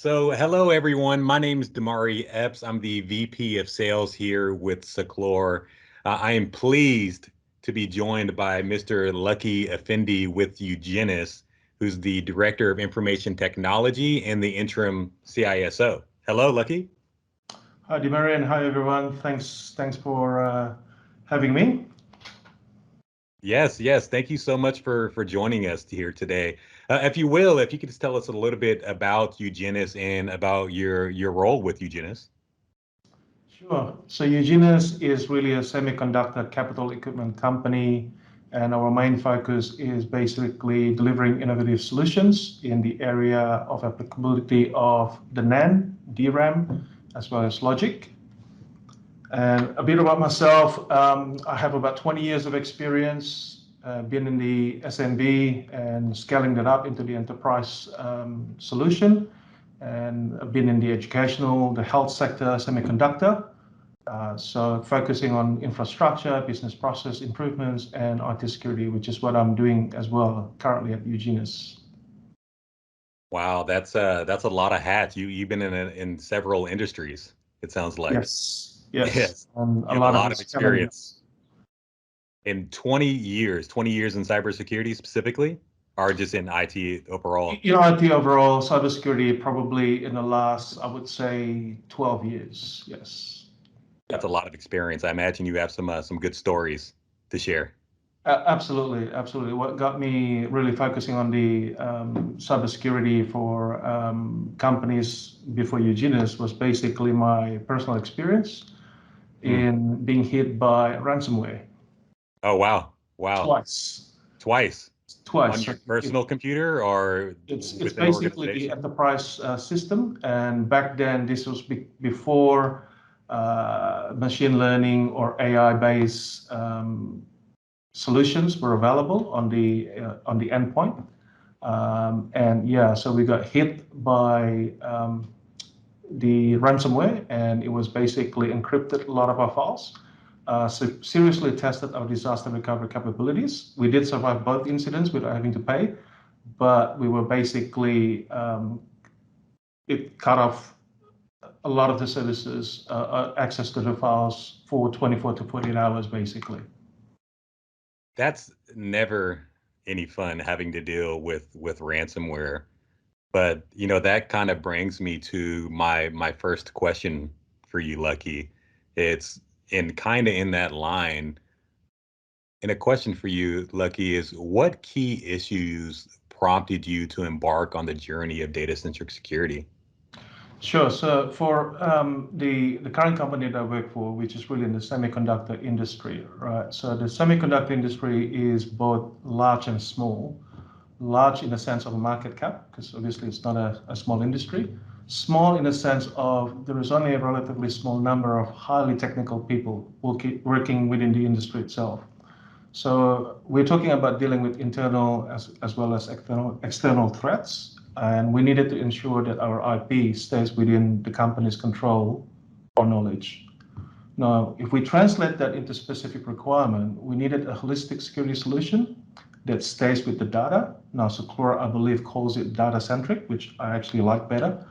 Hello everyone. My name is Dimari Epps. I'm the VP of Sales here with Seclore. I am pleased to be joined by Mr. Lucky Effendi with Eugenus, who's the Director of Information Technology and the interim CISO. Hello, Lucky. Hi, Dimari, and hi everyone. Thanks for having me. Yes. Thank you so much for joining us here today. If you could just tell us a little bit about Eugenus and about your role with Eugenus. Sure. So Eugenus is really a semiconductor capital equipment company, and our main focus is basically delivering innovative solutions in the area of applicability of the NAND, DRAM, as well as logic. And a bit about myself, I have about 20 years of experience, been in the SMB and scaling that up into the enterprise solution. And I've been in the educational, the health sector, semiconductor. So focusing on infrastructure, business process improvements, and IT security, which is what I'm doing as well currently at Eugenus. Wow, that's a lot of hats. You've been in several industries, it sounds like. Yes. Yes. And You have a lot of experience. In 20 years in cybersecurity specifically, or just in IT overall? IT overall, cybersecurity probably in the last, I would say, 12 years. Yes. That's a lot of experience. I imagine you have some good stories to share. Absolutely. What got me really focusing on the cybersecurity for companies before Eugenus was basically my personal experience in being hit by ransomware. Oh, wow. Twice. On your personal computer or it's with an basically the organization? enterprise system, and back then this was before machine learning or AI based solutions were available on the endpoint. So we got hit by the ransomware, and it was basically encrypted a lot of our files. So seriously tested our disaster recovery capabilities. We did survive both incidents without having to pay, but we were basically, it cut off a lot of the services, access to the files for 24 to 48 hours, basically. That's never any fun having to deal with ransomware. But that kind of brings me to my first question for you, Lucky. It's in that line. And a question for you, Lucky, is what key issues prompted you to embark on the journey of data-centric security? Sure. So for the current company that I work for, which is really in the semiconductor industry, right? So the semiconductor industry is both large and small. Large in the sense of market cap, because obviously it's not a small industry. Small in the sense of there is only a relatively small number of highly technical people working within the industry itself. So we're talking about dealing with internal as well as external threats. And we needed to ensure that our IP stays within the company's control or knowledge. Now, if we translate that into specific requirement, we needed a holistic security solution that stays with the data. Now, Seclore, I believe, calls it data-centric, which I actually like better,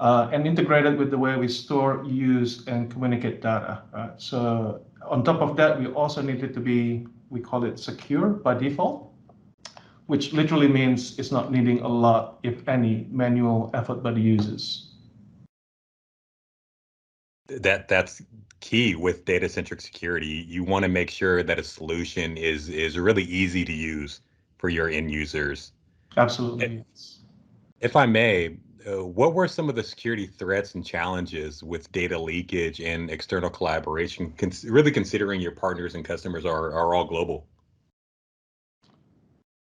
and integrated with the way we store, use, and communicate data. Right? So on top of that, we also needed to be, we call it secure by default, which literally means it's not needing a lot, if any, manual effort by the users. That's key with data-centric security. You want to make sure that a solution is really easy to use for your end users. Absolutely. If I may, what were some of the security threats and challenges with data leakage and external collaboration, really considering your partners and customers are all global?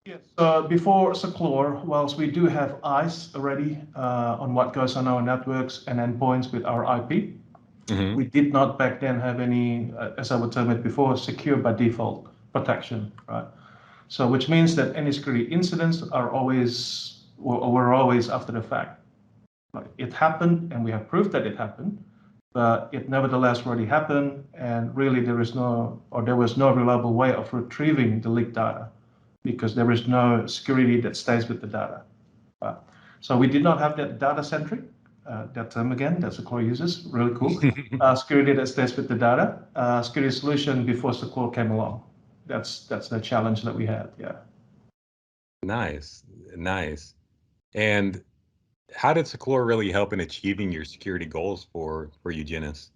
Yes. Before Seclore, whilst we do have eyes already on what goes on our networks and endpoints with our IP, we did not back then have any, as I would term it before, secure by default protection, right? So which means that any security incidents were always after the fact. It happened, and we have proof that it happened, but it nevertheless already happened, and really there was no reliable way of retrieving the leaked data, because there is no security that stays with the data. So we did not have that data-centric, that term again that Seclore uses, really cool. Security that stays with the data. Security solution before Seclore came along. That's the challenge that we had. Yeah. Nice, nice. And how did Seclore really help in achieving your security goals for Eugenus?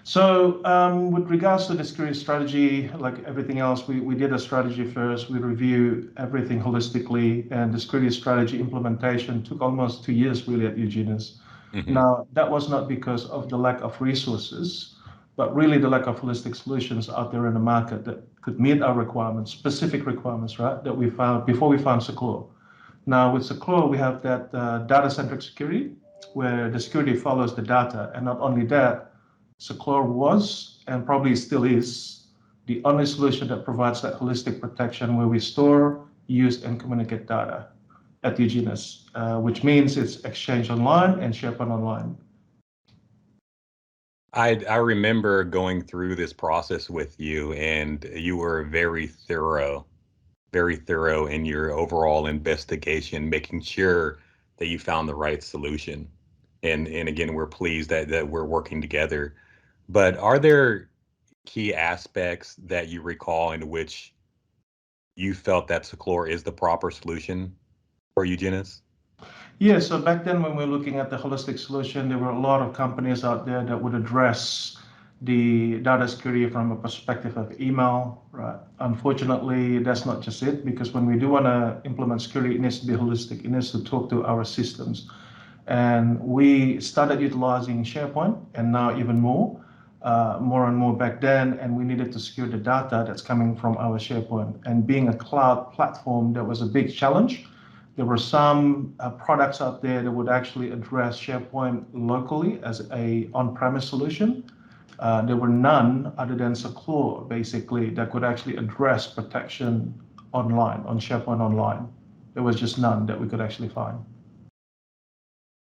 So with regards to the security strategy, like everything else, we did a strategy first. We review everything holistically, and the security strategy implementation took almost 2 years really at Eugenus. Now, that was not because of the lack of resources, but really the lack of holistic solutions out there in the market that could meet our requirements, specific requirements, right, that we found before we found Seclore. Now, with Seclore, we have that data-centric security, where the security follows the data, and not only that, Seclore was, and probably still is, the only solution that provides that holistic protection where we store, use, and communicate data at Eugenus, which means it's Exchange Online and SharePoint Online. I remember going through this process with you, and you were very thorough in your overall investigation, making sure that you found the right solution. And again, we're pleased that we're working together. But are there key aspects that you recall in which you felt that Seclore is the proper solution for Eugenus? Yeah, so back then when we were looking at the holistic solution, there were a lot of companies out there that would address the data security from a perspective of email, right? Unfortunately, that's not just it, because when we do want to implement security, it needs to be holistic. It needs to talk to our systems. And we started utilizing SharePoint, and now even more and more back then, and we needed to secure the data that's coming from our SharePoint. And being a cloud platform, that was a big challenge. There were some products out there that would actually address SharePoint locally as a on-premise solution. There were none other than Seclore, basically, that could actually address protection online, on SharePoint Online. There was just none that we could actually find.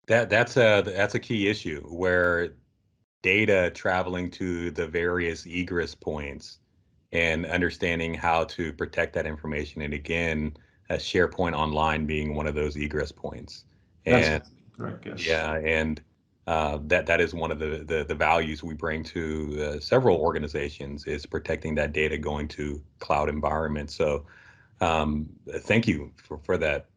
That's a key issue where data traveling to the various egress points and understanding how to protect that information. And again, SharePoint Online being one of those egress points. That's And correct, yes. yeah, and that is one of the values we bring to several organizations is protecting that data going to cloud environments. So thank you for that.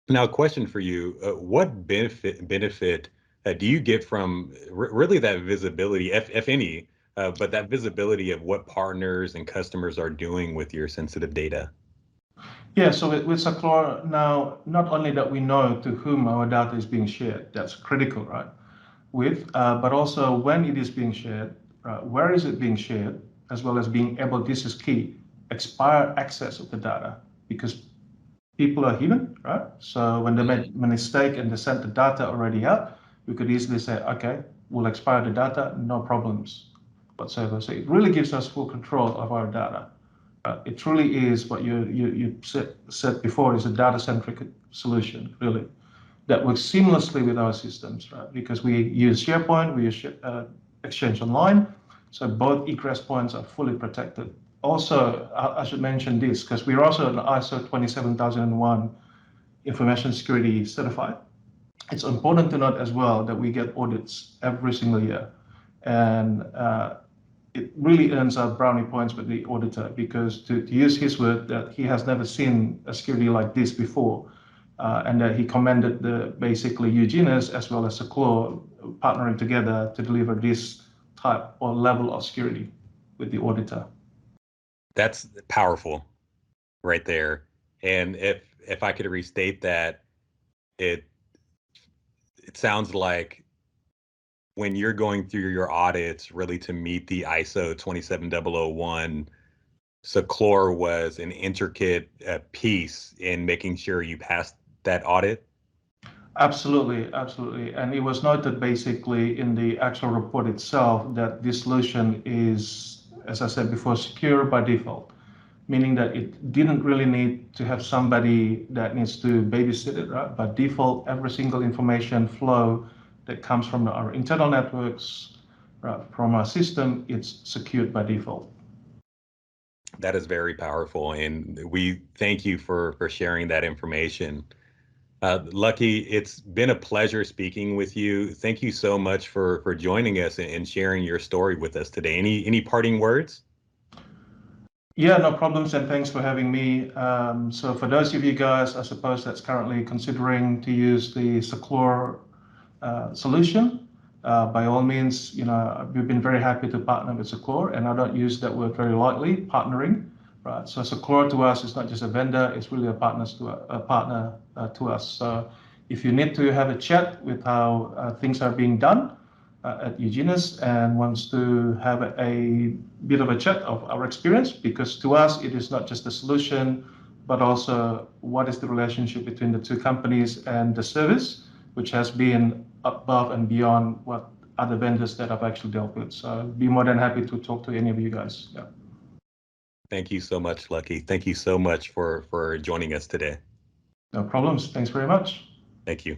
Now, a question for you: what benefit do you get from really that visibility, if any, but that visibility of what partners and customers are doing with your sensitive data? Yeah, so with Seclore now, not only that we know to whom our data is being shared, that's critical, right? But also when it is being shared, where is it being shared, as well as being able, this is key, expire access of the data, because people are human, right? So when they made a mistake and they sent the data already out, we could easily say, okay, we'll expire the data, no problems whatsoever. So it really gives us full control of our data. It truly is what you said before, is a data-centric solution, really, that works seamlessly with our systems, right? Because we use SharePoint, we use Exchange Online, so both egress points are fully protected. Also, I should mention this, because we're also an ISO 27001 information security certified. It's important to note as well that we get audits every single year. And it really earns our brownie points with the auditor, because to use his word, that he has never seen a security like this before. And that he commended basically Eugenus as well as Seclore partnering together to deliver this type or level of security with the auditor. That's powerful right there. And if I could restate that, it sounds like when you're going through your audits really to meet the ISO 27001, Seclore was an intricate piece in making sure you passed that audit. Absolutely, absolutely. And it was noted basically in the actual report itself that this solution is, as I said before, secure by default, meaning that it didn't really need to have somebody that needs to babysit it, right? By default, every single information flow that comes from our internal networks, right, from our system, it's secured by default. That is very powerful, and we thank you for sharing that information. Lucky, it's been a pleasure speaking with you. Thank you so much for joining us and sharing your story with us today. Any parting words? Yeah, no problems, and thanks for having me. So for those of you guys, I suppose that's currently considering to use the Seclore solution, by all means, we've been very happy to partner with Seclore, and I don't use that word very lightly, partnering, right? So Seclore to us is not just a vendor; it's really a partner to us. So if you need to have a chat with how things are being done at Eugenus and wants to have a bit of a chat of our experience, because to us it is not just the solution, but also what is the relationship between the two companies and the service, which has been above and beyond what other vendors that I've actually dealt with. So I'd be more than happy to talk to any of you guys. Yeah. Thank you so much, Lucky. Thank you so much for joining us today. No problems. Thanks very much. Thank you.